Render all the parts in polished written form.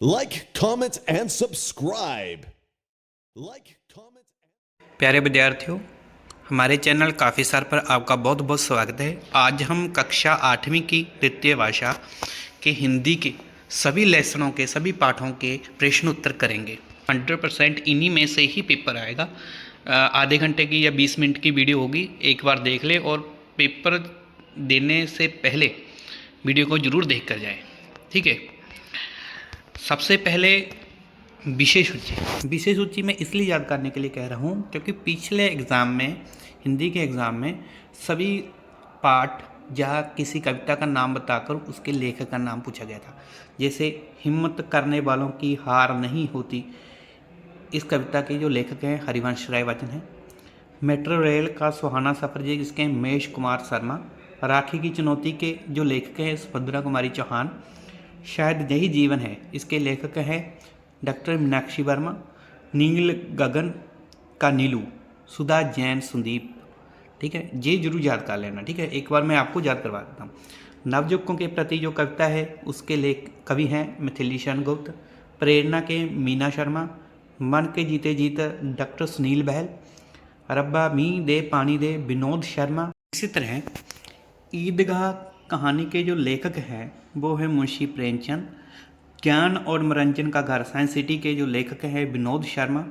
Like, comment and subscribe. Like, comment. प्यारे विद्यार्थियों, हमारे चैनल काफ़ी सार पर आपका बहुत बहुत स्वागत है। आज हम कक्षा 8वीं की द्वितीय भाषा के हिंदी के सभी लेसनों के सभी पाठों के प्रश्न उत्तर करेंगे। 100% इन्हीं में से ही पेपर आएगा। आधे घंटे की या 20 मिनट की वीडियो होगी, एक बार देख ले और पेपर देने से पहले वीडियो को ज़रूर देख कर जाएँ, ठीक है। सबसे पहले विषय सूची में इसलिए याद करने के लिए कह रहा हूँ क्योंकि पिछले एग्ज़ाम में, हिंदी के एग्ज़ाम में सभी पाठ या किसी कविता का नाम बताकर उसके लेखक का नाम पूछा गया था। जैसे हिम्मत करने वालों की हार नहीं होती, इस कविता के जो लेखक हैं हरिवंश राय बच्चन हैं। मेट्रो रेल का सुहाना सफ़र जी, इसके महेश कुमार शर्मा। राखी की चुनौती के जो लेखक हैं सुभद्रा कुमारी चौहान। शायद यही जीवन है, इसके लेखक हैं डॉक्टर मीनाक्षी वर्मा। नील गगन का नीलू, सुधा जैन संदीप। ठीक है, ये जरूर याद कर लेना। ठीक है, एक बार मैं आपको याद करवा देता हूँ। नवयुवकों के प्रति जो कविता है उसके लेख कवि हैं मिथिली शरण गुप्त। प्रेरणा के मीना शर्मा। मन के जीते जीत डॉक्टर सुनील बहल। रब्बा मी दे पानी दे विनोद शर्मा। इसी तरह ईदगाह कहानी के जो लेखक हैं वो है मुंशी प्रेमचंद। ज्ञान और मनोरंजन का घर साइंस सिटी के जो लेखक हैं विनोद शर्मा।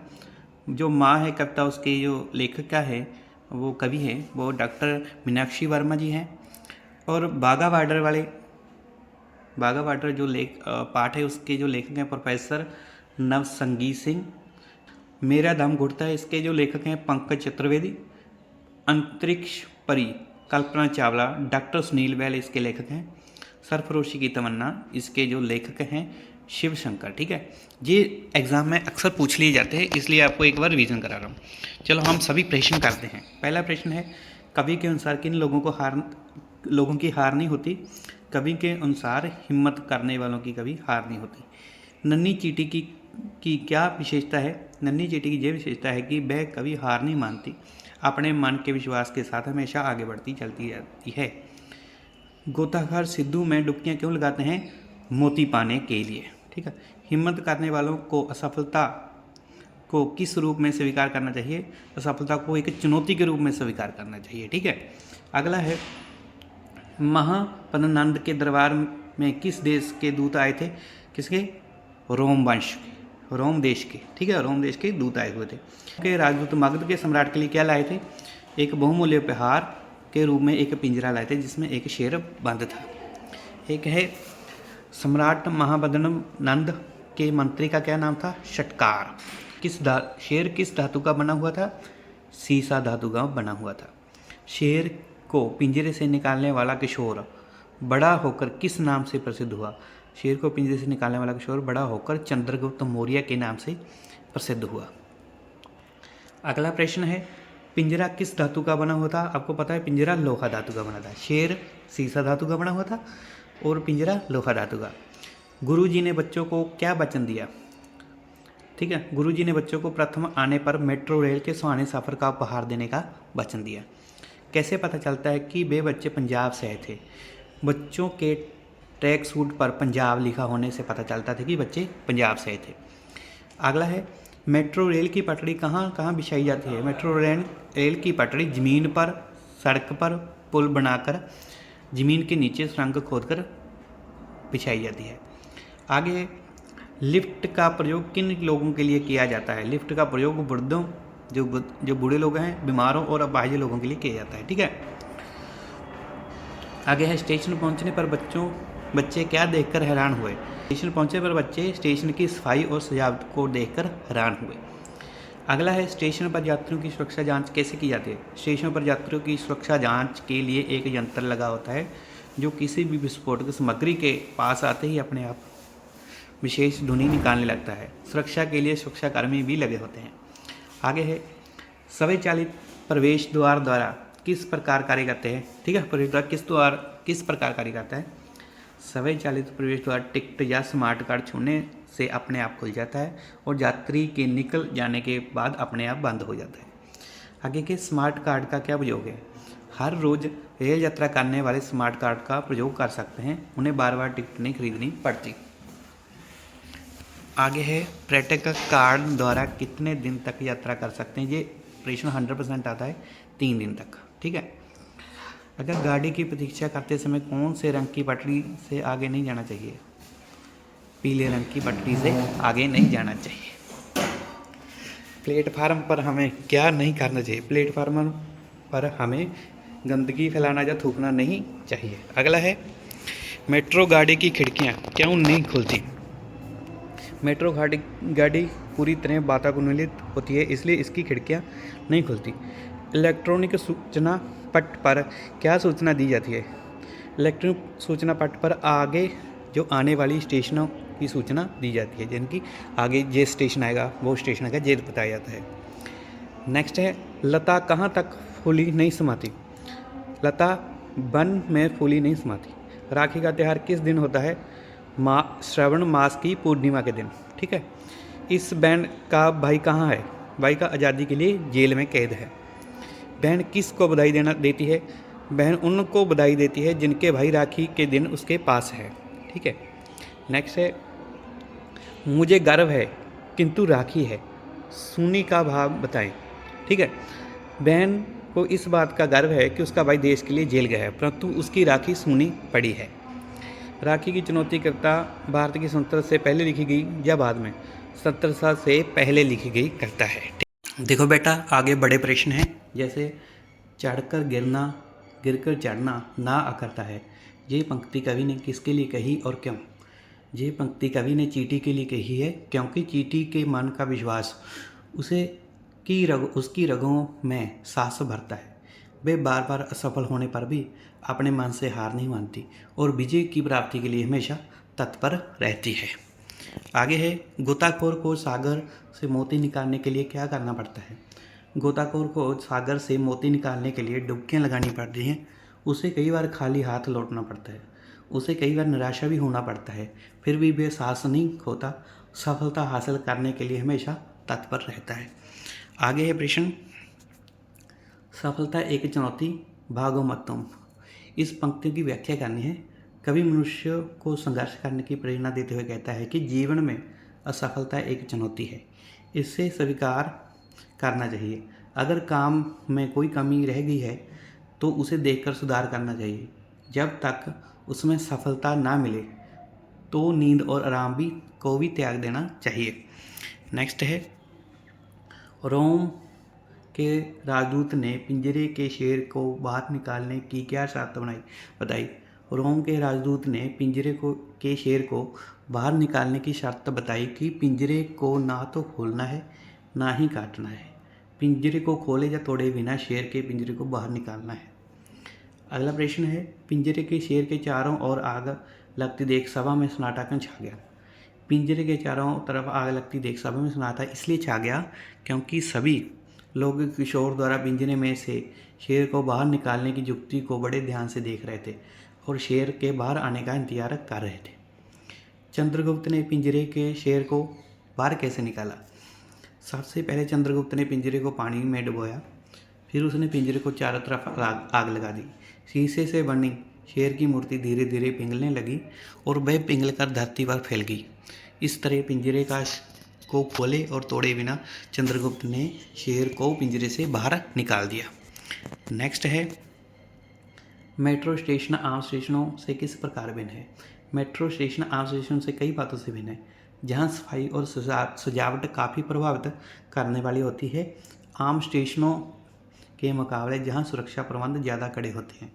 जो माँ है कविता उसके जो लेखिका है वो कवि है वो डॉक्टर मीनाक्षी वर्मा जी हैं। और बाघा बॉर्डर जो पाठ है उसके जो लेखक हैं प्रोफेसर नवसंगीत सिंह। मेरा दम घुटता है, इसके जो लेखक हैं पंकज चतुर्वेदी। अंतरिक्ष परी कल्पना चावला, डॉक्टर सुनील बैल इसके लेखक हैं। सरफरोशी की तमन्ना, इसके जो लेखक हैं शिव शंकर। ठीक है, ये एग्ज़ाम में अक्सर पूछ लिए जाते हैं, इसलिए आपको एक बार रिवीजन करा रहा हूँ। चलो हम सभी प्रश्न करते हैं। पहला प्रश्न है, कवि के अनुसार किन लोगों की हार नहीं होती? कवि के अनुसार हिम्मत करने वालों की कभी हार नहीं होती। नन्ही चींटी की क्या विशेषता है? नन्ही चींटी की यह विशेषता है कि वह कभी हार नहीं मानती, अपने मन के विश्वास के साथ हमेशा आगे बढ़ती चलती रहती है। गोताखोर सिद्धू में डुबकियाँ क्यों लगाते हैं? मोती पाने के लिए। ठीक है, हिम्मत करने वालों को असफलता को किस रूप में स्वीकार करना चाहिए? असफलता को एक चुनौती के रूप में स्वीकार करना चाहिए। ठीक है, अगला है, महापद्मनंद के दरबार में किस देश के दूत आए थे? किसके? रोम वंश के, रोम देश के। ठीक है, रोम देश के दूत आए हुए थे। के राजदूत मगध के सम्राट के लिए क्या लाए थे? एक बहुमूल्य उपहार के रूप में एक पिंजरा लाए थे जिसमें एक शेर बंद था। एक है, सम्राट महापद्मनंद के मंत्री का क्या नाम था? षटकार। शेर किस धातु का बना हुआ था? सीसा धातु का बना हुआ था। शेर को पिंजरे से निकालने वाला किशोर बड़ा होकर किस नाम से प्रसिद्ध हुआ? शेर को पिंजरे से निकालने वाला किशोर बड़ा होकर चंद्रगुप्त मौर्य के नाम से प्रसिद्ध हुआ। अगला प्रश्न है, पिंजरा किस धातु का बना हुआ था? आपको पता है पिंजरा लोहा धातु का बना था। शेर सीसा धातु का बना हुआ था और पिंजरा लोहा धातु का। गुरुजी ने बच्चों को क्या वचन दिया? ठीक है, गुरुजी ने बच्चों को प्रथम आने पर मेट्रो रेल के सुहाने सफ़र का उपहार देने का वचन दिया। कैसे पता चलता है कि वे बच्चे पंजाब से आए थे? बच्चों के ट्रैक सूट पर पंजाब लिखा होने से पता चलता था कि बच्चे पंजाब से आए थे। अगला है, मेट्रो रेल की पटड़ी कहाँ कहाँ बिछाई जाती है? मेट्रो रेल की पटड़ी ज़मीन पर, सड़क पर, पुल बनाकर, ज़मीन के नीचे सुरंग खोदकर बिछाई जाती है। आगे, लिफ्ट का प्रयोग किन लोगों के लिए किया जाता है? लिफ्ट का प्रयोग वृद्धों, जो बूढ़े लोग हैं, बीमारों और अपाहिज लोगों के लिए किया जाता है। ठीक है, आगे है, स्टेशन पहुंचने पर बच्चे क्या देखकर हैरान हुए? स्टेशन पहुंचने पर बच्चे स्टेशन की सफाई और सजावट को देखकर हैरान हुए। अगला है, स्टेशन पर यात्रियों की सुरक्षा जांच कैसे की जाती है? स्टेशन पर यात्रियों की सुरक्षा जांच के लिए एक यंत्र लगा होता है जो किसी भी विस्फोटक सामग्री के पास आते ही अपने आप विशेष ध्वनि निकालने लगता है। सुरक्षा के लिए सुरक्षाकर्मी भी लगे होते हैं। आगे है, स्वचालित प्रवेश द्वार द्वारा किस प्रकार कार्य करते हैं? ठीक है, प्रवेश द्वार किस प्रकार कार्य करता है? स्वचालित प्रवेश द्वार टिकट या स्मार्ट कार्ड छूने से अपने आप खुल जाता है और यात्री के निकल जाने के बाद अपने आप बंद हो जाता है। आगे के, स्मार्ट कार्ड का क्या प्रयोग है? हर रोज़ रेल यात्रा करने वाले स्मार्ट कार्ड का प्रयोग कर सकते हैं, उन्हें बार बार टिकट नहीं खरीदनी पड़ती। आगे है पर्यटक कार्ड द्वारा कितने दिन तक यात्रा कर सकते हैं। ये प्रश्न 100% आता है 3 दिन तक। ठीक है। अगर गाड़ी की प्रतीक्षा करते समय कौन से रंग की पटरी से आगे नहीं जाना चाहिए? पीले रंग की पटरी से आगे नहीं जाना चाहिए। प्लेटफार्म पर हमें क्या नहीं करना चाहिए? प्लेटफार्म पर हमें गंदगी फैलाना या थूकना नहीं चाहिए। अगला है मेट्रो गाड़ी की खिड़कियां क्यों नहीं खुलती? मेट्रो गाड़ी पूरी तरह वातानुकूलित होती है, इसलिए इसकी खिड़कियां नहीं खुलती। इलेक्ट्रॉनिक सूचना पट पर क्या सूचना दी जाती है? इलेक्ट्रॉनिक सूचना पट पर आगे जो आने वाली स्टेशनों की सूचना दी जाती है, जिनकी आगे ये स्टेशन आएगा, वो स्टेशन आएगा, ये बताया जाता है। नेक्स्ट है लता कहाँ तक फूली नहीं समाती? लता वन में फूली नहीं समाती। राखी का त्यौहार किस दिन होता है? श्रावण मास की पूर्णिमा के दिन। ठीक है। इस बहन का भाई कहाँ है? भाई का आज़ादी के लिए जेल में कैद है। बहन किसको बधाई देती है? बहन उनको बधाई देती है जिनके भाई राखी के दिन उसके पास है। ठीक है। नेक्स्ट है मुझे गर्व है किंतु राखी है, सूनी का भाव बताएं। ठीक है। बहन को इस बात का गर्व है कि उसका भाई देश के लिए जेल गया है, परंतु उसकी राखी सूनी पड़ी है। राखी की चुनौतीकर्ता भारत की स्वतंत्रता से पहले लिखी गई या बाद में? स्वतंत्रता से पहले लिखी गई करता है। देखो बेटा, आगे बड़े प्रश्न हैं, जैसे चढ़कर गिरना, गिरकर चढ़ना ना अकरता है। ये पंक्ति कवि ने किसके लिए कही और क्यों? ये पंक्ति कवि ने चींटी के लिए कही है, क्योंकि चींटी के मन का विश्वास उसकी रगों में साहस भरता है। वे बार बार असफल होने पर भी अपने मन से हार नहीं मानती और विजय की प्राप्ति के लिए हमेशा तत्पर रहती है। आगे है गोताखोर को सागर से मोती निकालने के लिए क्या करना पड़ता है? गोताखोर को सागर से मोती निकालने के लिए डुबकियां लगानी पड़ती हैं। उसे कई बार खाली हाथ लौटना पड़ता है। उसे कई बार निराशा भी होना पड़ता है, फिर भी वे साहस नहीं खोता। सफलता हासिल करने के लिए हमेशा तत्पर रहता है। आगे है प्रश्न सफलता एक चुनौती, भागो मत तुम। इस पंक्ति की व्याख्या करनी है। कवि मनुष्य को संघर्ष करने की प्रेरणा देते हुए कहता है कि जीवन में असफलता एक चुनौती है, इसे स्वीकार करना चाहिए। अगर काम में कोई कमी रह गई है तो उसे देखकर सुधार करना चाहिए। जब तक उसमें सफलता ना मिले तो नींद और आराम को भी त्याग देना चाहिए। नेक्स्ट है रोम के राजदूत ने पिंजरे के शेर को बाहर निकालने की क्या शर्त बताई? रोम के राजदूत ने पिंजरे के शेर को बाहर निकालने की शर्त बताई कि पिंजरे को ना तो खोलना है ना ही काटना है। पिंजरे को खोले या तोड़े बिना शेर के पिंजरे को बाहर निकालना है। अगला प्रश्न है पिंजरे के शेर के चारों ओर आग लगती देख सभा में सन्नाटापन छा गया। पिंजरे के चारों तरफ आग लगती देख सभा में सन्नाटा इसलिए छा गया क्योंकि सभी लोग किशोर द्वारा पिंजरे में से शेर को बाहर निकालने की युक्ति को बड़े ध्यान से देख रहे थे और शेर के बाहर आने का इंतजार कर रहे थे। चंद्रगुप्त ने पिंजरे के शेर को बाहर कैसे निकाला? सबसे पहले चंद्रगुप्त ने पिंजरे को पानी में डुबोया, फिर उसने पिंजरे को चारों तरफ आग लगा दी। शीशे से बनी शेर की मूर्ति धीरे धीरे पिघलने लगी और वह पिघलकर धरती पर फैल गई। इस तरह पिंजरे को खोले और तोड़े बिना चंद्रगुप्त ने शेर को पिंजरे से बाहर निकाल दिया। नेक्स्ट है मेट्रो स्टेशन आम स्टेशनों से किस प्रकार भिन्न है? मेट्रो स्टेशन आम स्टेशनों से कई बातों से भिन्न है। जहाँ सफाई और सजावट काफ़ी प्रभावित करने वाली होती है, आम स्टेशनों के मुकाबले जहाँ सुरक्षा प्रबंध ज़्यादा कड़े होते हैं,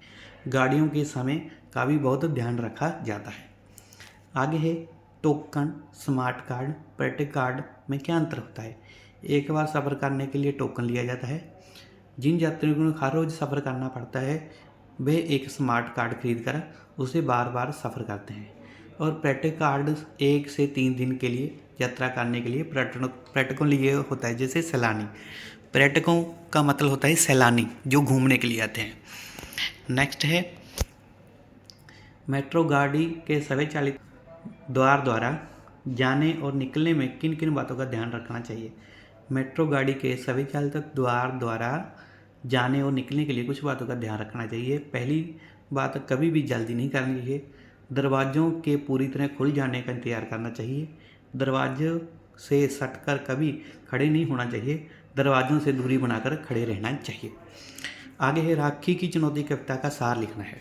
गाड़ियों के समय का भी बहुत ध्यान रखा जाता है। आगे है टोकन, स्मार्ट कार्ड, पर्यटक कार्ड में क्या अंतर होता है? एक बार सफ़र करने के लिए टोकन लिया जाता है। जिन यात्रियों को हर रोज़ सफ़र करना पड़ता है वे एक स्मार्ट कार्ड खरीद कर उसे बार बार सफ़र करते हैं। और पर्यटक कार्ड 1 से 3 दिन के लिए यात्रा करने के लिए पर्यटकों लिए होता है, जैसे सैलानी। पर्यटकों का मतलब होता है सैलानी जो घूमने के लिए आते हैं। नेक्स्ट है मेट्रो गाड़ी के स्वचालित द्वार द्वारा जाने और निकलने में किन किन बातों का ध्यान रखना चाहिए? मेट्रो गाड़ी के स्वचालित द्वार द्वारा जाने और निकलने के लिए कुछ बातों का ध्यान रखना चाहिए। पहली बात, कभी भी जल्दी नहीं करनी चाहिए। दरवाज़ों के पूरी तरह खुल जाने का इंतज़ार करना चाहिए। दरवाजों से सटकर कभी खड़े नहीं होना चाहिए, दरवाजों से दूरी बनाकर खड़े रहना चाहिए। आगे है राखी की चुनौती कविता का सार लिखना है।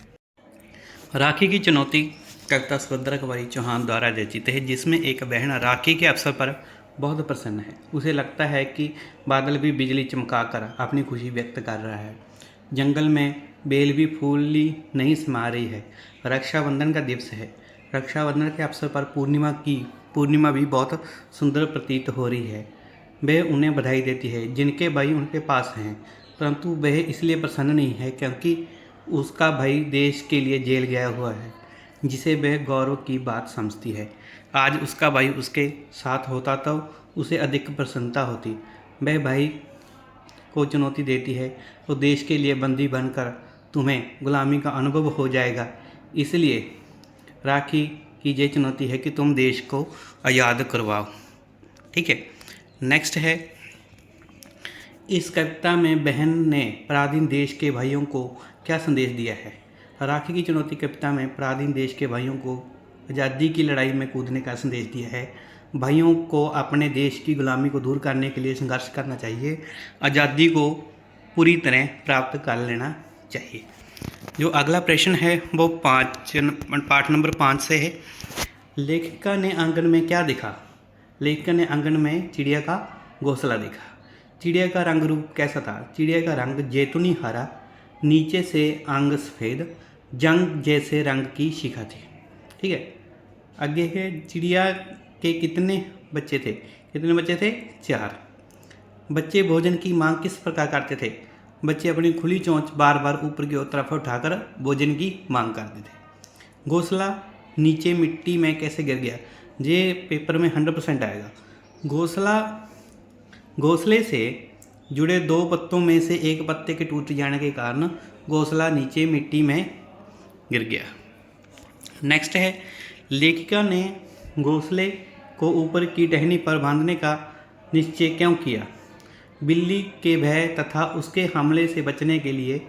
राखी की चुनौती कविता सुभद्रा कुमारी चौहान द्वारा रचित है, जिसमें एक बहन राखी के अवसर पर बहुत प्रसन्न है। उसे लगता है कि बादल भी बिजली चमकाकर अपनी खुशी व्यक्त कर रहा है। जंगल में बेल भी फूली नहीं समा रही है। रक्षाबंधन का दिवस है। रक्षाबंधन के अवसर पर पूर्णिमा भी बहुत सुंदर प्रतीत हो रही है। वह उन्हें बधाई देती है जिनके भाई उनके पास हैं, परंतु वह इसलिए प्रसन्न नहीं है क्योंकि उसका भाई देश के लिए जेल गया हुआ है, जिसे वह गौरव की बात समझती है। आज उसका भाई उसके साथ होता तो उसे अधिक प्रसन्नता होती। वह भाई को चुनौती देती है तो देश के लिए बंदी बनकर तुम्हें गुलामी का अनुभव हो जाएगा। इसलिए राखी की ये चुनौती है कि तुम देश को आज़ाद करवाओ। ठीक है, नेक्स्ट है, इस कविता में बहन ने पराधीन देश के भाइयों को क्या संदेश दिया है। राखी की चुनौती कविता में पराधीन देश के भाइयों को आज़ादी की लड़ाई में कूदने का संदेश दिया है। भाइयों को अपने देश की गुलामी को दूर करने के लिए संघर्ष करना चाहिए, आज़ादी को पूरी तरह प्राप्त कर लेना चाहिए। जो अगला प्रश्न है वो पाठ नंबर 5 से है। लेखिका ने आंगन में क्या देखा। लेखिका ने आंगन में चिड़िया का घोंसला देखा। चिड़िया का रंग रूप कैसा था। चिड़िया का रंग जैतूनी हरा, नीचे से अंग सफ़ेद, जंग जैसे रंग की शिखा थी। ठीक है, आगे है, चिड़िया के कितने बच्चे थे। कितने बच्चे थे। 4। बच्चे भोजन की मांग किस प्रकार करते थे। बच्चे अपनी खुली चोंच बार बार ऊपर की तरफ उठाकर भोजन की मांग करते थे। घोंसला नीचे मिट्टी में कैसे गिर गया। ये पेपर में 100% आएगा। घोंसले से जुड़े 2 पत्तों में से एक पत्ते के टूट जाने के कारण घोंसला नीचे मिट्टी में गिर गया। नेक्स्ट है, लेखिका ने घोंसले को ऊपर की टहनी पर बांधने का निश्चय क्यों किया। बिल्ली के भय तथा उसके हमले से बचने के लिए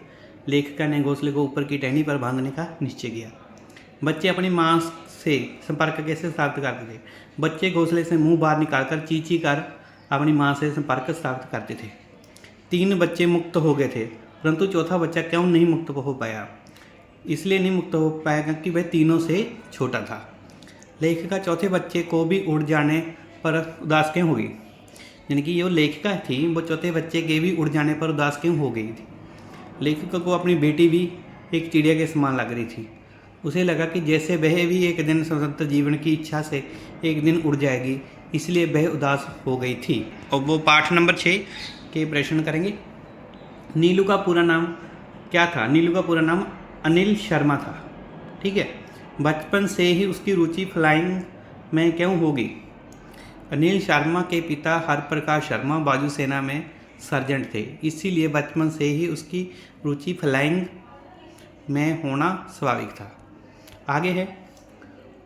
लेखिका ने घोंसले को ऊपर की टहनी पर बांधने का निश्चय किया। बच्चे अपनी मां से संपर्क कैसे स्थापित करते थे। बच्चे घोंसले से मुंह बाहर निकालकर चींची कर अपनी मां से संपर्क स्थापित करते थे। 3 बच्चे मुक्त हो गए थे, परंतु चौथा बच्चा क्यों नहीं मुक्त हो पाया। इसलिए नहीं मुक्त हो पाया क्योंकि वह तीनों से छोटा था। लेखिका चौथे बच्चे को भी उड़ जाने पर उदास क्यों हो गई। यानी कि जो लेखिका थी वो चौथे बच्चे के भी उड़ जाने पर उदास क्यों हो गई थी। लेखिका को अपनी बेटी भी एक चिड़िया के समान लग रही थी। उसे लगा कि जैसे वह भी एक दिन स्वतंत्र जीवन की इच्छा से एक दिन उड़ जाएगी, इसलिए वह उदास हो गई थी। और वो पाठ नंबर 6 के प्रश्न करेंगे। नीलू का पूरा नाम क्या था। नीलू का पूरा नाम अनिल शर्मा था। ठीक है, बचपन से ही उसकी रुचि फ्लाइंग में क्यों होगी। अनिल शर्मा के पिता हरप्रकाश शर्मा वायुसेना में सर्जेंट थे, इसीलिए बचपन से ही उसकी रुचि फ्लाइंग में होना स्वाभाविक था। आगे है,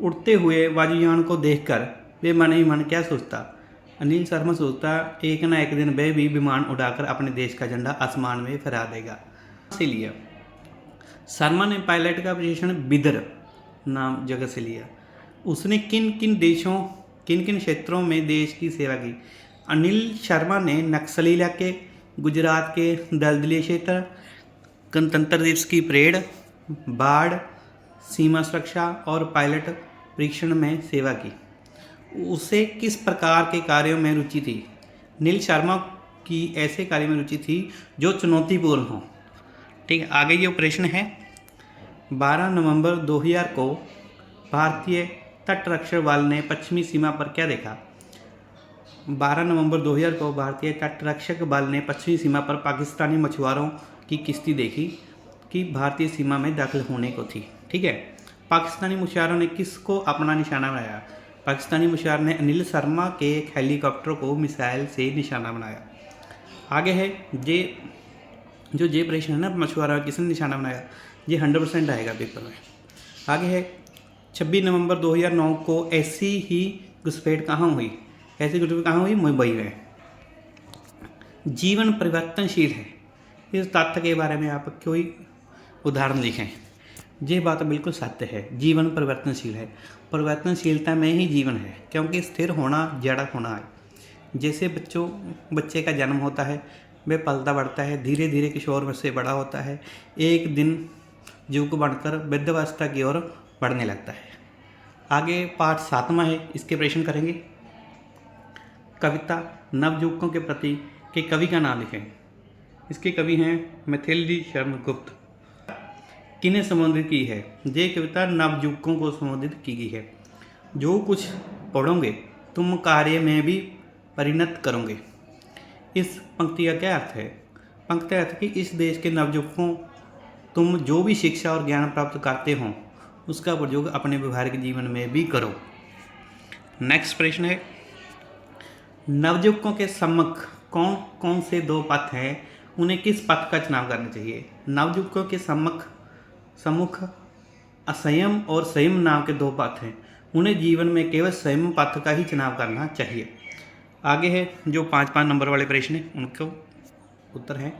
उड़ते हुए वायुयान को देखकर वे मन ही मन क्या सोचता। अनिल शर्मा सोचता एक ना एक दिन वह भी विमान उड़ाकर अपने देश का झंडा आसमान में फहरा देगा। इसीलिए शर्मा ने पायलट का प्रशिक्षण बिदर नाम जगह से लिया। उसने किन किन क्षेत्रों में देश की सेवा की। अनिल शर्मा ने नक्सली इलाके, गुजरात के दलदली क्षेत्र, गणतंत्र दिवस की परेड, बाढ़, सीमा सुरक्षा और पायलट परीक्षण में सेवा की। उसे किस प्रकार के कार्यों में रुचि थी। नील शर्मा की ऐसे कार्य में रुचि थी जो चुनौतीपूर्ण हो। ठीक है, आगे ये प्रश्न है। 12 नवंबर 2000 को भारतीय तटरक्षक बल ने पश्चिमी सीमा पर क्या देखा। 12 नवंबर 2000 को भारतीय तटरक्षक बल ने पश्चिमी सीमा पर पाकिस्तानी मछुआरों की किश्ती देखी कि भारतीय सीमा में दाखिल होने को थी। ठीक है, पाकिस्तानी मछुआरों ने किसको अपना निशाना बनाया। पाकिस्तानी मछुआरों ने अनिल शर्मा के एक हेलीकॉप्टर को मिसाइल से निशाना बनाया। आगे है जे प्रश्न है ना, मछुआरों किसने निशाना बनाया, ये 100% आएगा पेपर में। आगे है 26 नवंबर 2009 को ऐसी ही घुसपैठ कहाँ हुई। ऐसी घुसपैठ कहाँ हुई, मुंबई में। जीवन परिवर्तनशील है, इस तथ्य के बारे में आप कोई उदाहरण लिखें। ये बात बिल्कुल सत्य है। जीवन परिवर्तनशील है, परिवर्तनशीलता में ही जीवन है, क्योंकि स्थिर होना जड़ा होना है। जैसे बच्चे का जन्म होता है, वह पलता बढ़ता है, धीरे धीरे किशोर में से बड़ा होता है, एक दिन युवक बनकर वृद्धावस्था की ओर बढ़ने लगता है। आगे पाठ 7वां है, इसके प्रश्न करेंगे। कविता नवयुवकों के प्रति के कवि का नाम लिखें। इसके कवि हैं मिथिलेश शर्मा गुप्त। किन्हें संबोधित की है? ये कविता नवयुवकों को संबोधित की गई है। जो कुछ पढ़ोगे तुम कार्य में भी परिणत करोगे। इस पंक्ति का क्या अर्थ है? पंक्ति का अर्थ है कि इस देश के नवयुवकों तुम जो भी शिक्षा और ज्ञान प्राप्त करते हो उसका प्रयोग अपने व्यवहारिक जीवन में भी करो। नेक्स्ट प्रश्न है, नवयुवकों के सम्मुख कौन कौन से 2 पथ हैं, उन्हें किस पथ का चुनाव करना चाहिए? नवयुवकों के सम्मुख असंयम और संयम नाम के 2 पथ हैं, उन्हें जीवन में केवल संयम पथ का ही चुनाव करना चाहिए। आगे है जो 5-5 नंबर वाले प्रश्न हैं, उनको उत्तर है।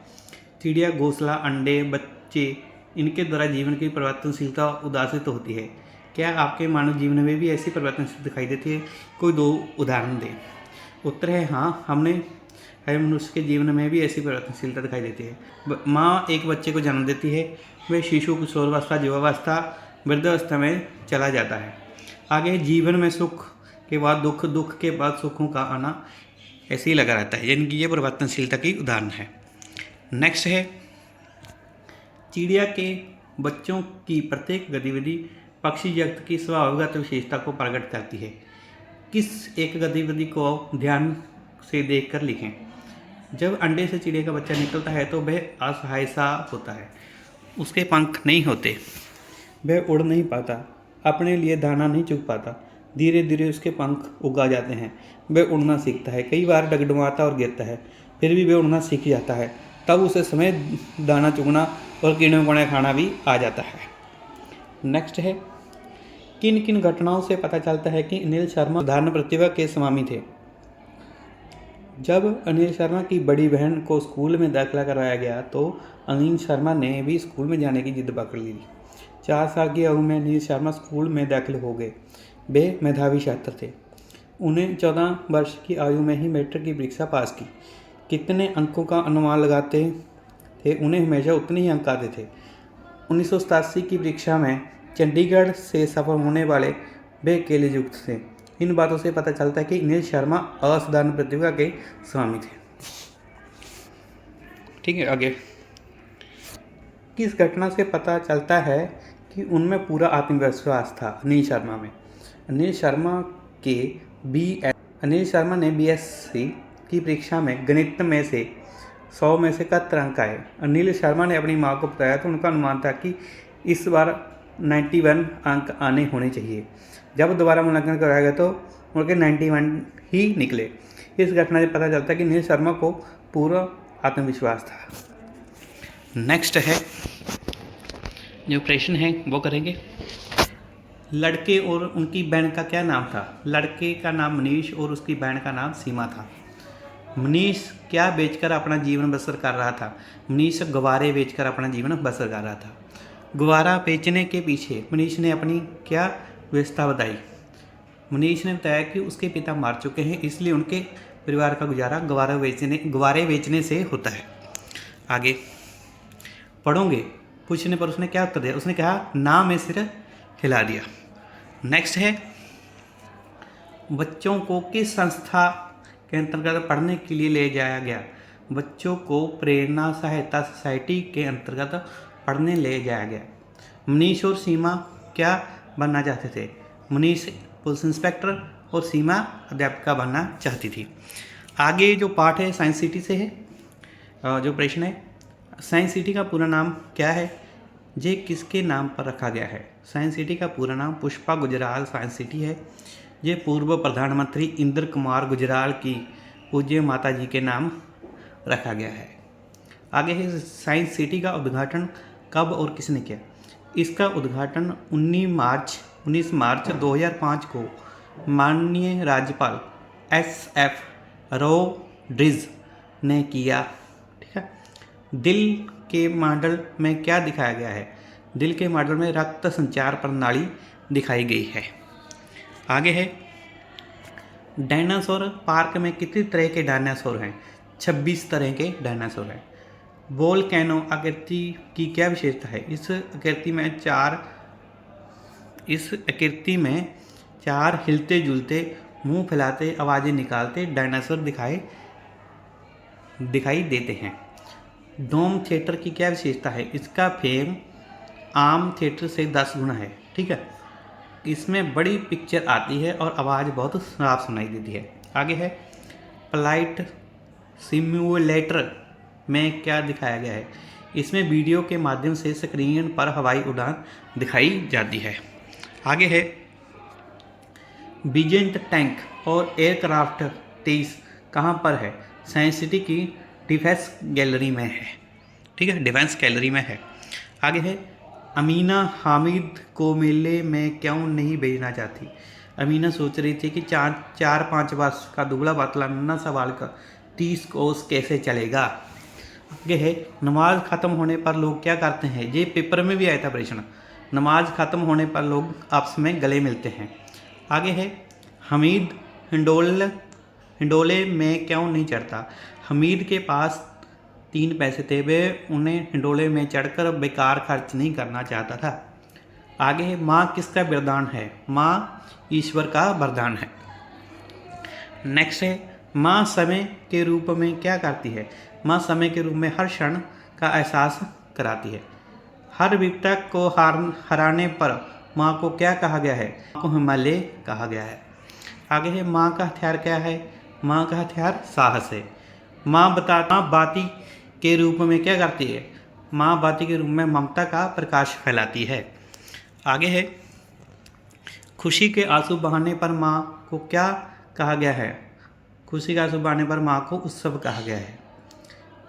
चिड़िया, घोंसला, अंडे, बच्चे, इनके द्वारा जीवन की परिवर्तनशीलता उदासित होती है। क्या आपके मानव जीवन में भी ऐसी परिवर्तनशीलता दिखाई देती है? कोई 2 उदाहरण दें। उत्तर है हाँ, मनुष्य के जीवन में भी ऐसी परिवर्तनशीलता दिखाई देती है। माँ एक बच्चे को जन्म देती है, वह शिशु किशोरावस्था, युवावस्था, वृद्धावस्था में चला जाता है। आगे जीवन में सुख के बाद दुख, दुख के बाद सुखों का आना ऐसे ही लगा रहता है, यानी कि ये परिवर्तनशीलता की उदाहरण है। नेक्स्ट है, चिड़िया के बच्चों की प्रत्येक गतिविधि पक्षी जगत की स्वभावगत विशेषता को प्रकट करती है। किस एक गतिविधि को ध्यान से देखकर लिखें। जब अंडे से चिड़िया का बच्चा निकलता है तो वह असहाय सा होता है, उसके पंख नहीं होते, वह उड़ नहीं पाता, अपने लिए दाना नहीं चुग पाता। धीरे धीरे उसके पंख उगा जाते हैं, वह उड़ना सीखता है। कई बार डगडगाता और गिरता है, फिर भी वह उड़ना सीख जाता है। तब उसे समय दाना चुगना और कीड़े मकोड़े खाना भी आ जाता है। नेक्स्ट है, किन किन घटनाओं से पता चलता है कि अनिल शर्मा उदाहरण प्रतिभा के स्वामी थे? जब अनिल शर्मा की बड़ी बहन को स्कूल में दाखिला करवाया गया तो अनिल शर्मा ने भी स्कूल में जाने की जिद पकड़ ली। 4 साल की आयु में अनिल शर्मा स्कूल में दाखिल हो गए। वे मेधावी छात्र थे। उन्हें 14 वर्ष की आयु में ही मैट्रिक की परीक्षा पास की। कितने अंकों का अनुमान लगाते थे, उन्हें हमेशा उतने ही अंक आते थे। 1987 की परीक्षा में चंडीगढ़ से सफल होने वाले वे अकेले युक्त थे। इन बातों से पता चलता है कि अनिल शर्मा असाधारण प्रतिभा के स्वामी थे। ठीक है, आगे किस घटना से पता चलता है कि उनमें पूरा आत्मविश्वास था? अनिल शर्मा में अनिल शर्मा ने BSc की परीक्षा में गणित में से 100 में से 71 अंक आए। अनिल शर्मा ने अपनी माँ को बताया तो उनका अनुमान था कि इस बार 91 अंक आने होने चाहिए। जब दोबारा मूल्यांकन कराया गया तो उनके 91 ही निकले। इस घटना से पता चलता है कि अनिल शर्मा को पूरा आत्मविश्वास था। नेक्स्ट है जो प्रश्न है वो करेंगे। लड़के और उनकी बहन का क्या नाम था? लड़के का नाम मनीष और उसकी बहन का नाम सीमा था। मनीष क्या बेचकर अपना जीवन बसर कर रहा था? मनीष गुब्बारे बेचकर अपना जीवन बसर कर रहा था। गुब्बारा बेचने के पीछे मनीष ने अपनी क्या व्यवस्था बताई? मनीष ने बताया कि उसके पिता मार चुके हैं, इसलिए उनके परिवार का गुजारा गुब्बारे बेचने से होता है। आगे पढ़ोगे पूछने पर उसने क्या उत्तर दिया? उसने कहा ना मैं सिर हिला दिया। नेक्स्ट है, बच्चों को किस संस्था के अंतर्गत पढ़ने के लिए ले जाया गया? बच्चों को प्रेरणा सहायता सोसाइटी के अंतर्गत पढ़ने ले जाया गया। मनीष और सीमा क्या बनना चाहते थे? मनीष पुलिस इंस्पेक्टर और सीमा अध्यापिका बनना चाहती थी। आगे जो पाठ है साइंस सिटी से है। जो प्रश्न है, साइंस सिटी का पूरा नाम क्या है? ये किसके नाम पर रखा गया है? साइंस सिटी का पूरा नाम पुष्पा गुजराल साइंस सिटी है। ये पूर्व प्रधानमंत्री इंद्र कुमार गुजराल की पूज्य माता जी के नाम रखा गया है। आगे है साइंस सिटी का उद्घाटन कब और किसने किया? इसका उद्घाटन 19 मार्च 2005 को माननीय राज्यपाल SF रोड्रिग्ज ने किया। ठीक है। दिल के मॉडल में क्या दिखाया गया है? दिल के मॉडल में रक्त संचार प्रणाली दिखाई गई है। आगे है डायनासोर पार्क में कितनी तरह के डायनासोर हैं? 26 तरह के डायनासोर हैं। वोल्केनो आकृति की क्या विशेषता है? इस आकृति में चार हिलते जुलते मुंह फैलाते आवाज़ें निकालते डायनासोर दिखाई देते हैं। डोम थिएटर की क्या विशेषता है? इसका फेम आम थिएटर से 10 गुना है। ठीक है, इसमें बड़ी पिक्चर आती है और आवाज़ बहुत साफ सुनाई देती है। आगे है फ्लाइट सिम्युलेटर में क्या दिखाया गया है? इसमें वीडियो के माध्यम से स्क्रीन पर हवाई उड़ान दिखाई जाती है। आगे है बिजेंट टैंक और एयरक्राफ्ट 23 कहाँ पर है? साइंस सिटी की डिफेंस गैलरी में है। ठीक है, डिफेंस गैलरी में है। आगे है अमीना हामिद को मेले में क्यों नहीं भेजना चाहती? अमीना सोच रही थी कि 4-5 वर्ष का दुबला पतला नन्हा सा बालक 30 कोस कैसे चलेगा। आगे है नमाज ख़त्म होने पर लोग क्या करते हैं? ये पेपर में भी आया था प्रश्न। नमाज ख़त्म होने पर लोग आपस में गले मिलते हैं। आगे है हमीद हिंडोले में क्यों नहीं चढ़ता? हमीद के पास 3 पैसे थे, वे उन्हें हिंडोले में चढ़कर बेकार खर्च नहीं करना चाहता था। आगे है माँ किसका वरदान है? माँ ईश्वर का वरदान है। नेक्स्ट है माँ समय के रूप में क्या करती है? माँ समय के रूप में हर क्षण का एहसास कराती है। हर विपत्ति को हराने पर माँ को क्या कहा गया है? माँ को हिमालय कहा गया है। आगे है माँ का हथियार क्या है? माँ का हथियार साहस है। माँ बाती के रूप में क्या करती है? माँ बाती के रूप में ममता का प्रकाश फैलाती है। आगे है खुशी के आंसू बहाने पर माँ को क्या कहा गया है? खुशी के आंसू बहाने पर माँ को उत्सव कहा गया है।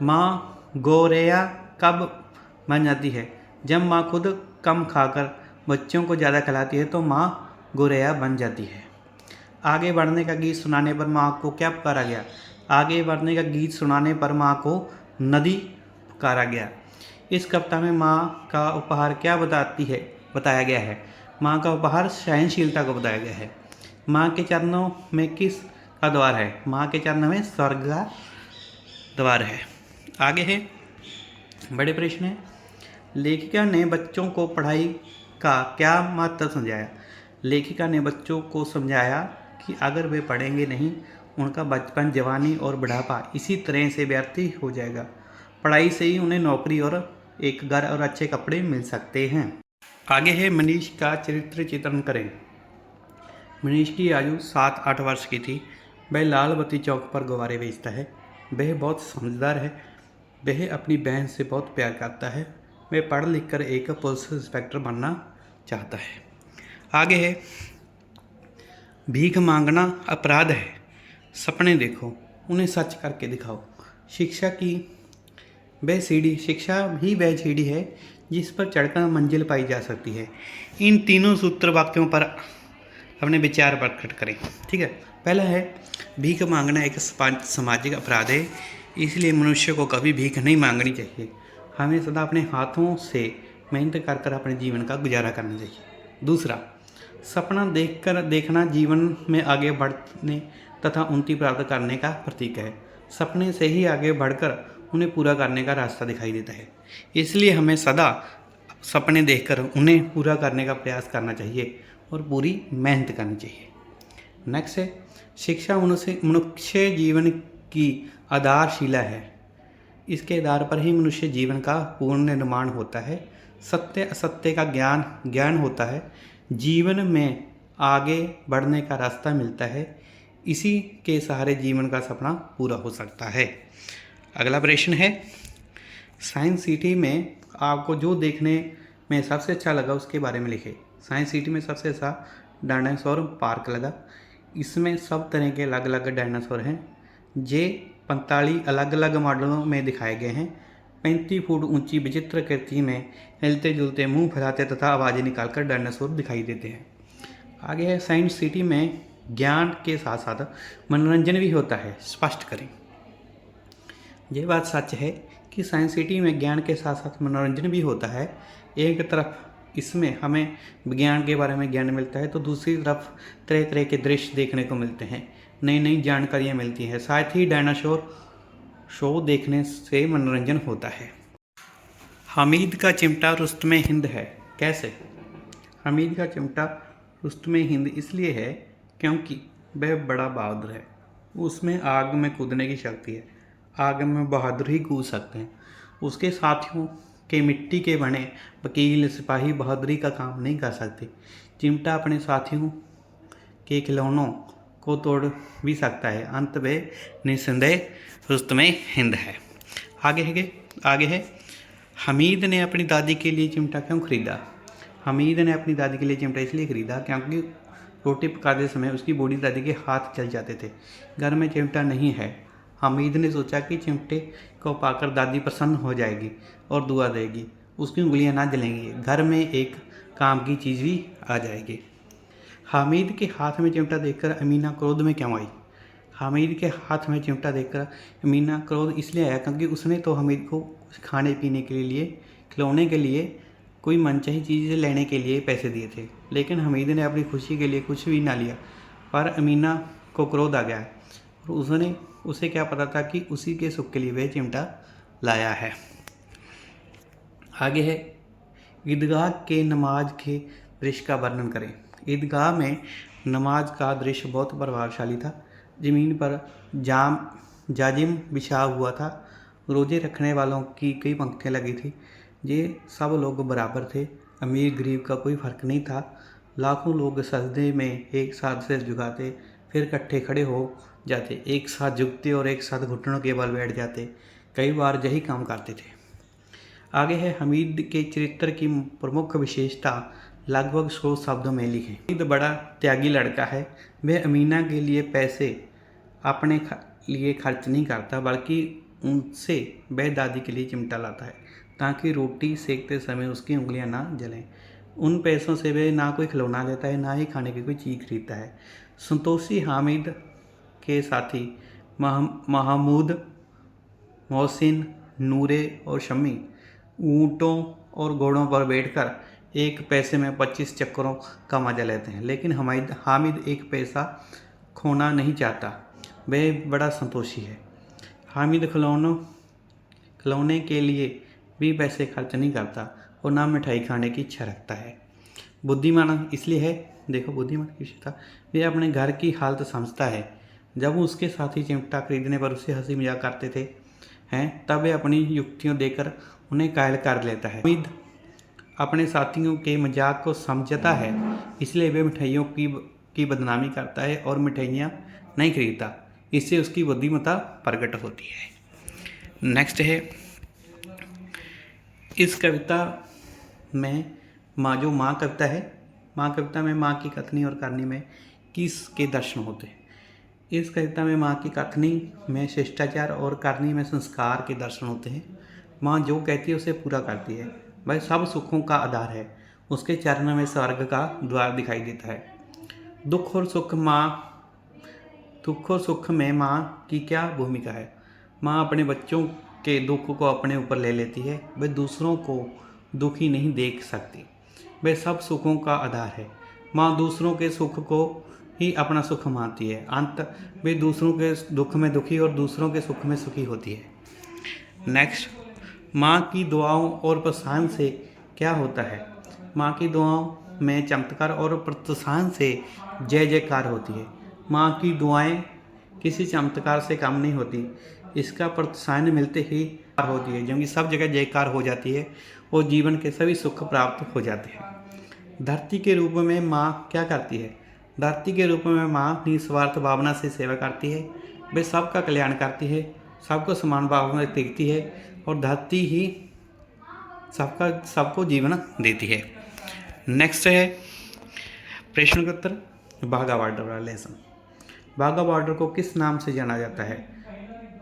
माँ गौरैया कब बन जाती है? जब माँ खुद कम खाकर बच्चों को ज़्यादा खिलाती है तो माँ गौरैया बन जाती है। आगे बढ़ने का गीत सुनाने पर माँ को क्या पुकारा गया? आगे बढ़ने का गीत सुनाने पर माँ को नदी पुकारा गया। इस कविता में माँ का उपहार क्या बताया गया है? माँ का उपहार सहनशीलता को बताया गया है। माँ के चरणों में किस का द्वार है? माँ के चरणों में स्वर्ग का द्वार है। आगे है बड़े प्रश्न है लेखिका ने बच्चों को पढ़ाई का क्या महत्व समझाया? लेखिका ने बच्चों को समझाया कि अगर वे पढ़ेंगे नहीं उनका बचपन जवानी और बुढ़ापा इसी तरह से व्यर्थ ही हो जाएगा। पढ़ाई से ही उन्हें नौकरी और एक घर और अच्छे कपड़े मिल सकते हैं। आगे है मनीष का चरित्र चित्रण करें। मनीष की आयु 7-8 वर्ष की थी। वह लालबत्ती चौक पर गुब्बारे बेचता है। वह बहुत समझदार है। वह अपनी बहन से बहुत प्यार करता है। वह पढ़ लिख कर एक पुलिस इंस्पेक्टर बनना चाहता है। आगे है भीख मांगना अपराध है। सपने देखो, उन्हें सच करके दिखाओ। शिक्षा भी वह सीढ़ी है जिस पर चढ़कर मंजिल पाई जा सकती है। इन तीनों सूत्र वाक्यों पर अपने विचार प्रकट करें। ठीक है, पहला है भीख मांगना एक सामाजिक अपराध है, इसलिए मनुष्य को कभी भीख नहीं मांगनी चाहिए। हमें सदा अपने हाथों से मेहनत कर अपने जीवन का गुजारा करना चाहिए। दूसरा, सपना देखना जीवन में आगे बढ़ने तथा उन्नति प्राप्त करने का प्रतीक है। सपने से ही आगे बढ़कर उन्हें पूरा करने का रास्ता दिखाई देता है, इसलिए हमें सदा सपने देखकर उन्हें पूरा करने का प्रयास करना चाहिए और पूरी मेहनत करनी चाहिए। नेक्स्ट है शिक्षा मनुष्य जीवन की आधारशिला है। इसके आधार पर ही मनुष्य जीवन का पूर्ण निर्माण होता है। सत्य असत्य का ज्ञान होता है। जीवन में आगे बढ़ने का रास्ता मिलता है। इसी के सहारे जीवन का सपना पूरा हो सकता है। अगला प्रश्न है साइंस सिटी में आपको जो देखने में सबसे अच्छा लगा उसके बारे में लिखें। साइंस सिटी में सबसे अच्छा डायनासोर पार्क लगा। इसमें सब तरह के अलग अलग डायनासोर हैं। ये 45 अलग अलग मॉडलों में दिखाए गए हैं। 35 फुट ऊंची विचित्र आकृति में हिलते जुलते मुंह फैलाते तथा आवाज़ें निकालकर डायनासोर दिखाई देते हैं। आगे है साइंस सिटी में ज्ञान के साथ साथ मनोरंजन भी होता है, स्पष्ट करें। ये बात सच है कि साइंस सिटी में ज्ञान के साथ साथ मनोरंजन भी होता है। एक तरफ इसमें हमें विज्ञान के बारे में ज्ञान मिलता है तो दूसरी तरफ तरह तरह के दृश्य देखने को मिलते हैं, नई नई जानकारियाँ मिलती हैं। साथ ही डायनासोर शो देखने से मनोरंजन होता है। हामिद का चिमटा रुस्तमे हिंद है। कैसे? हामिद का चिमटा रुस्तमे हिंद इसलिए है क्योंकि वह बड़ा बहादुर है। उसमें आग में कूदने की शक्ति है। आग में बहादुर ही कूद सकते हैं। उसके साथियों के मिट्टी के बने वकील सिपाही बहादुरी का काम नहीं कर सकते। चिमटा अपने साथियों के खिलौनों को तोड़ भी सकता है। अंत में निस्संदेह रुस्तमे हिंद है। आगे है हमीद ने अपनी दादी के लिए चिमटा क्यों खरीदा? हमीद ने अपनी दादी के लिए चिमटा इसलिए खरीदा क्योंकि रोटी पकाते समय उसकी बूढ़ी दादी के हाथ जल जाते थे। घर में चिमटा नहीं है। हमीद ने सोचा कि चिमटे को पाकर दादी प्रसन्न हो जाएगी और दुआ देगी, उसकी उंगलियां ना जलेंगी, घर में एक काम की चीज़ भी आ जाएगी। हामिद के हाथ में चिमटा देखकर अमीना क्रोध में क्यों आई? हामिद के हाथ में चिमटा देखकर अमीना क्रोध इसलिए आया क्योंकि उसने तो हामिद को खाने पीने के लिए, खिलौने के लिए, कोई मनचाही चीज़ लेने के लिए पैसे दिए थे, लेकिन हामिद ने अपनी खुशी के लिए कुछ भी ना लिया। पर अमीना को क्रोध आ गया और उसे क्या पता था कि उसी के सुख के लिए वह चिमटा लाया है। आगे है ईदगाह के नमाज के दृश्य का वर्णन करें। ईदगाह में नमाज का दृश्य बहुत प्रभावशाली था। ज़मीन पर जाजिम बिछा हुआ था। रोज़े रखने वालों की कई पंक्तियाँ लगी थी। ये सब लोग बराबर थे। अमीर गरीब का कोई फ़र्क नहीं था। लाखों लोग सजदे में एक साथ सिर झुकाते, फिर इकट्ठे खड़े हो जाते, एक साथ झुकते और एक साथ घुटनों के बल बैठ जाते। कई बार यही काम करते थे। आगे है हामिद के चरित्र की प्रमुख विशेषता लगभग 100 शब्दों में लिखें। हामिद बड़ा त्यागी लड़का है। वह अमीना के लिए पैसे अपने लिए खर्च नहीं करता, बल्कि उनसे वह दादी के लिए चिमटा लाता है ताकि रोटी सेकते समय उसकी उंगलियां ना जलें। उन पैसों से वह ना कोई खिलौना लेता है, ना ही खाने की कोई चीज़ खरीदता है। संतोषी हामिद के साथी महमूद, मोहसिन, नूरे और शम्मी ऊँटों और घोड़ों पर बैठकर एक पैसे में 25 चक्करों का मजा लेते हैं, लेकिन हामिद एक पैसा खोना नहीं चाहता। वह बड़ा संतोषी है। हामिद खिलौने के लिए भी पैसे खर्च नहीं करता और ना मिठाई खाने की इच्छा रखता है। बुद्धिमान इसलिए है, देखो बुद्धिमान की विशेषता, वह अपने घर की हालत समझता है। जब उसके साथी चिमटा खरीदने पर उससे हंसी मजाक करते थे तब वह अपनी युक्तियों देकर उन्हें कायल कर लेता है। हामिद अपने साथियों के मजाक को समझता है, इसलिए वह मिठाइयों की बदनामी करता है और मिठाइयाँ नहीं खरीदता। इससे उसकी बुद्धिमत्ता प्रकट होती है। नेक्स्ट है इस कविता में माँ कविता है। माँ कविता में माँ की कथनी और करनी में किसके दर्शन होते हैं? इस कविता में माँ की कथनी में शिष्टाचार और करनी में संस्कार के दर्शन होते हैं। माँ जो कहती है उसे पूरा करती है। वह सब सुखों का आधार है। उसके चरणों में स्वर्ग का द्वार दिखाई देता है। दुख और सुख में माँ की क्या भूमिका है? माँ अपने बच्चों के दुख को अपने ऊपर ले लेती है। वह दूसरों को दुखी नहीं देख सकती। वह सब सुखों का आधार है। माँ दूसरों के सुख को ही अपना सुख मानती है। अंत वे दूसरों के दुख में दुखी और दूसरों के सुख में सुखी होती है। नेक्स्ट, माँ की दुआओं और प्रोत्साहन से क्या होता है? माँ की दुआओं में चमत्कार और प्रोत्साहन से जय जयकार होती है। माँ की दुआएं किसी चमत्कार से कम नहीं होती। इसका प्रोत्साहन मिलते ही होती है, क्योंकि सब जगह जयकार हो जाती है और जीवन के सभी सुख प्राप्त हो जाते हैं। धरती के रूप में माँ क्या करती है? धरती के रूप में माँ निस्वार्थ भावना से सेवा करती है। वे सबका कल्याण करती है, सबको समान भाव में देखती है और धरती ही सबको जीवन देती है। नेक्स्ट है प्रश्न का उत्तर, बाघा बॉर्डर वाला लेसन। बाघा बॉर्डर को किस नाम से जाना जाता है?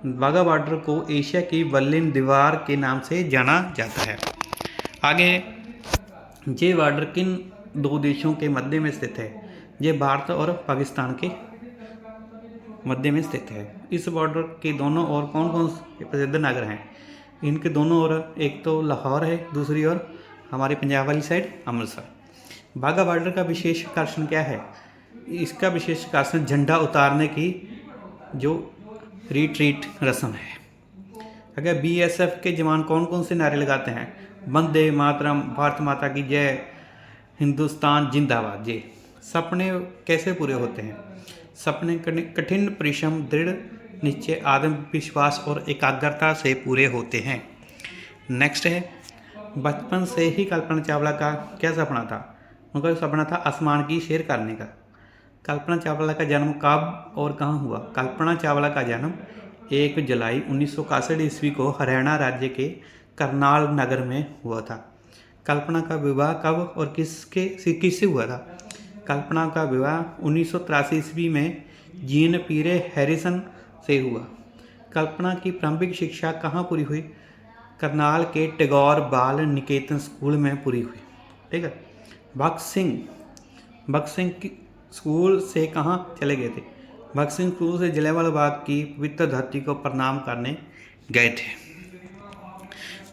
बाघा बॉर्डर को एशिया की बर्लिन दीवार के नाम से जाना जाता है। आगे, ये बॉर्डर किन दो देशों के मध्य में स्थित है? ये भारत और पाकिस्तान के मध्य में स्थित है। इस बॉर्डर के दोनों ओर कौन कौन से प्रसिद्ध नगर हैं? इनके दोनों ओर एक तो लाहौर है, दूसरी ओर हमारे पंजाब वाली साइड अमृतसर। बाघा बॉर्डर का विशेष आकर्षण क्या है? इसका विशेष आकर्षण झंडा उतारने की जो रिट्रीट रस्म है। अगर बीएसएफ के जवान कौन कौन से नारे लगाते हैं? वंदे मातरम, भारत माता की जय, हिंदुस्तान जिंदाबाद। ये सपने कैसे पूरे होते हैं? सपने कठिन परिश्रम, दृढ़ निश्चय, आत्मविश्वास और एकाग्रता से पूरे होते हैं। नेक्स्ट है, बचपन से ही कल्पना चावला का क्या सपना था? उनका सपना था आसमान की सैर करने का। कल्पना चावला का जन्म कब और कहाँ हुआ? कल्पना चावला का जन्म 1 जुलाई 1961 ईस्वी को हरियाणा राज्य के करनाल नगर में हुआ था। कल्पना का विवाह कब और किससे हुआ था? कल्पना का विवाह 1983 ईस्वी में जीन पीरे हैरिसन से हुआ। कल्पना की प्रारंभिक शिक्षा कहाँ पूरी हुई? करनाल के टैगोर बाल निकेतन स्कूल में पूरी हुई। ठीक है। भगत सिंह की स्कूल से कहाँ चले गए थे? भगत सिंह स्कूल से जलियांवाला बाग की पवित्र धरती को प्रणाम करने गए थे।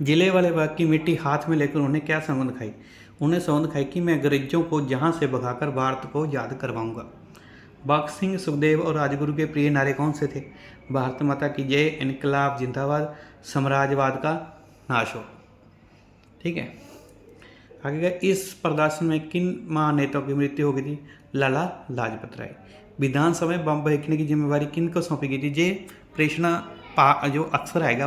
जलियांवाला बाग की मिट्टी हाथ में लेकर उन्हें क्या सौगंध खाई? उन्हें सौगंध खाई कि मैं अंग्रेजों को जहाँ से भगाकर भारत को याद करवाऊंगा। भगत सिंह, सुखदेव और राजगुरु के प्रिय नारे कौन से थे? भारत माता की जय, इनकलाब जिंदाबाद, साम्राज्यवाद का नाश हो। ठीक है। आगे इस प्रदर्शन में किन महान नेताओं की मृत्यु हो गई थी? लाला लाजपत राय। विधानसभा में बम फेंकने की जिम्मेवारी किन को सौंपी गई थी? ये प्रश्न जो अक्सर आएगा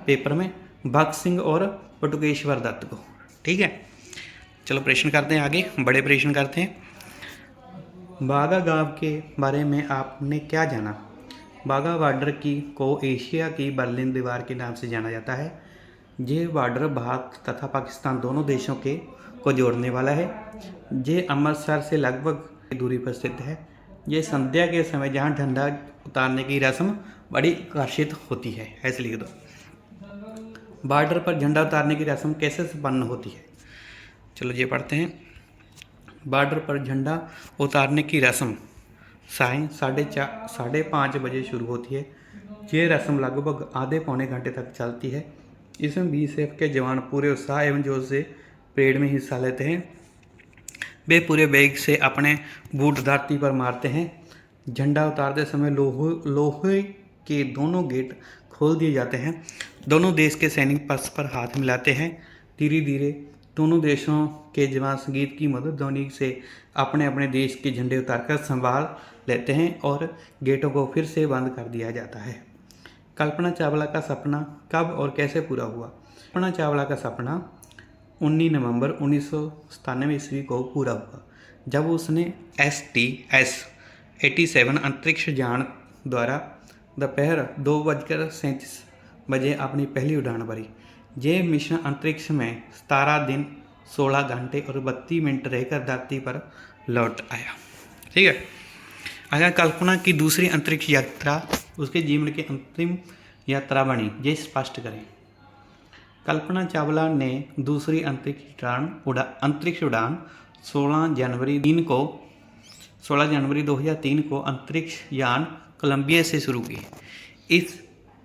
पेपर में, भगत सिंह और बटुकेश्वर दत्त को। ठीक है। चलो प्रश्न करते हैं आगे, बड़े प्रश्न करते हैं। बाघा गांव के बारे में आपने क्या जाना? बाघा बॉर्डर को एशिया की बर्लिन दीवार के नाम से जाना जाता है। ये बॉर्डर भारत तथा पाकिस्तान दोनों देशों को जोड़ने वाला है। ये अमृतसर से लगभग दूरी पर स्थित है। ये संध्या के समय जहाँ झंडा उतारने की रस्म बड़ी आकर्षित होती है, ऐसे लिख दो। बॉर्डर पर झंडा उतारने की रस्म कैसे संपन्न होती है? चलो ये पढ़ते हैं। बॉर्डर पर झंडा उतारने की रस्म सायं 5:30 बजे शुरू होती है। ये रस्म लगभग आधे पौने घंटे तक चलती है। इसमें बीएसएफ के जवान पूरे उत्साह एवं जोश से परेड में हिस्सा लेते हैं। वे पूरे वेग से अपने बूट धरती पर मारते हैं। झंडा उतारते समय लोहे के दोनों गेट खोल दिए जाते हैं। दोनों देश के सैनिक परस्पर हाथ मिलाते हैं। धीरे धीरे दोनों देशों के जवान संगीत की मधुर ध्वनि से अपने अपने देश के झंडे उतारकर संभाल लेते हैं और गेटों को फिर से बंद कर दिया जाता है। कल्पना चावला का सपना कब और कैसे पूरा हुआ? कल्पना चावला का सपना 19 नवंबर 1997 ईस्वी को पूरा हुआ, जब उसने STS-87 अंतरिक्ष यान द्वारा दोपहर 2:37 बजे अपनी पहली उड़ान भरी। ये मिशन अंतरिक्ष में 17 दिन 16 घंटे और 32 मिनट रहकर धरती पर लौट आया। ठीक है। अगर कल्पना की दूसरी अंतरिक्ष यात्रा उसके जीवन की अंतिम यात्रा बनी, ये स्पष्ट करें। कल्पना चावला ने दूसरी अंतरिक्ष उड़ान 16 जनवरी 2003 को अंतरिक्ष यान कोलंबिया से शुरू की। इस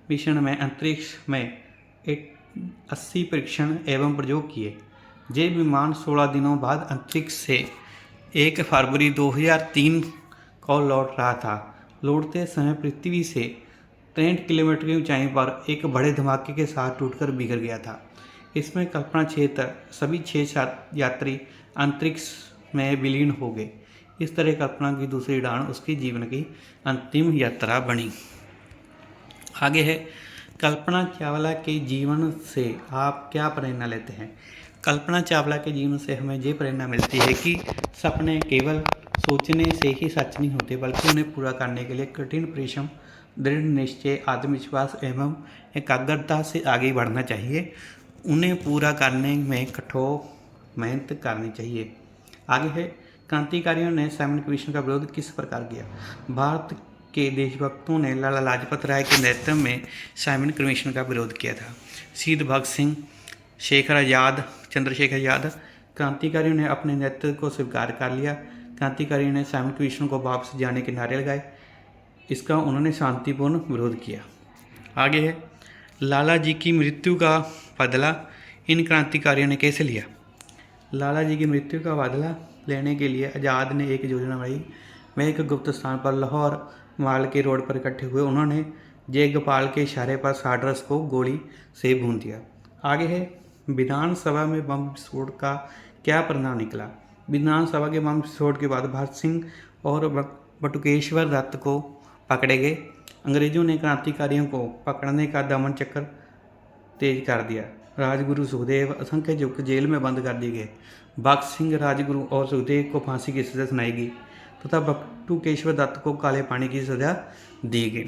मिशन में अंतरिक्ष में 80 परीक्षण एवं प्रयोग किए। ये विमान 16 दिनों बाद अंतरिक्ष से 1 फरवरी 2003 को लौट रहा था। लौटते समय पृथ्वी से 63 किलोमीटर की ऊंचाई पर एक बड़े धमाके के साथ टूटकर बिखर गया था। इसमें कल्पना सभी 6 यात्री अंतरिक्ष में विलीन हो गए। इस तरह कल्पना की दूसरी उड़ान उसके जीवन की अंतिम यात्रा बनी। आगे है, कल्पना चावला के जीवन से आप क्या प्रेरणा लेते हैं? कल्पना चावला के जीवन से हमें ये प्रेरणा मिलती है कि सपने केवल सोचने से ही सच नहीं होते, बल्कि उन्हें पूरा करने के लिए कठिन परिश्रम, दृढ़ निश्चय, आत्मविश्वास एवं एकाग्रता से आगे बढ़ना चाहिए। उन्हें पूरा करने में कठोर मेहनत करनी चाहिए। आगे है, क्रांतिकारियों ने साइमन कमीशन का विरोध किस प्रकार किया? भारत के देशभक्तों ने लाला लाजपत राय के नेतृत्व में साइमन कमीशन का विरोध किया था। शहीद भगत सिंह, चंद्रशेखर आजाद क्रांतिकारियों ने अपने नेतृत्व को स्वीकार कर लिया। क्रांतिकारियों ने साइमन कमीशन को वापस जाने के नारे लगाए। इसका उन्होंने शांतिपूर्ण विरोध किया। आगे है, लाला जी की मृत्यु का बदला इन क्रांतिकारियों ने कैसे लिया? लाला जी की मृत्यु का बदला लेने के लिए आज़ाद ने एक योजना बनाई। वह एक गुप्त स्थान पर लाहौर माल के रोड पर इकट्ठे हुए। उन्होंने जयगोपाल के इशारे पर साडरस को गोली से भून दिया। आगे है विधानसभा में बम विस्फोट का क्या परिणाम निकला। विधानसभा के बम विस्फोट के बाद भगत सिंह और बटुकेश्वर दत्त को पकड़े गए। अंग्रेजों ने क्रांतिकारियों को पकड़ने का दमन चक्र तेज कर दिया। राजगुरु सुखदेव असंख्य युग जेल में बंद कर दिए गए। भगत सिंह, राजगुरु और सुखदेव को फांसी की सज़ा सुनाई गई तथा बटुकेश्वर दत्त को काले पानी की सज़ा दी गई।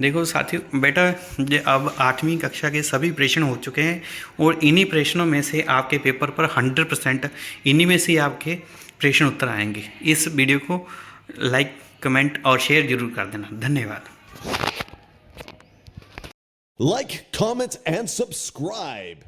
देखो साथियों, बेटा ये अब 8वीं कक्षा के सभी प्रश्न हो चुके हैं और इन्हीं प्रश्नों में से आपके पेपर पर 100% इन्हीं में से आपके प्रश्न उत्तर आएंगे। इस वीडियो को लाइक, कमेंट और शेयर जरूर कर देना। धन्यवाद। Like, comment, and subscribe.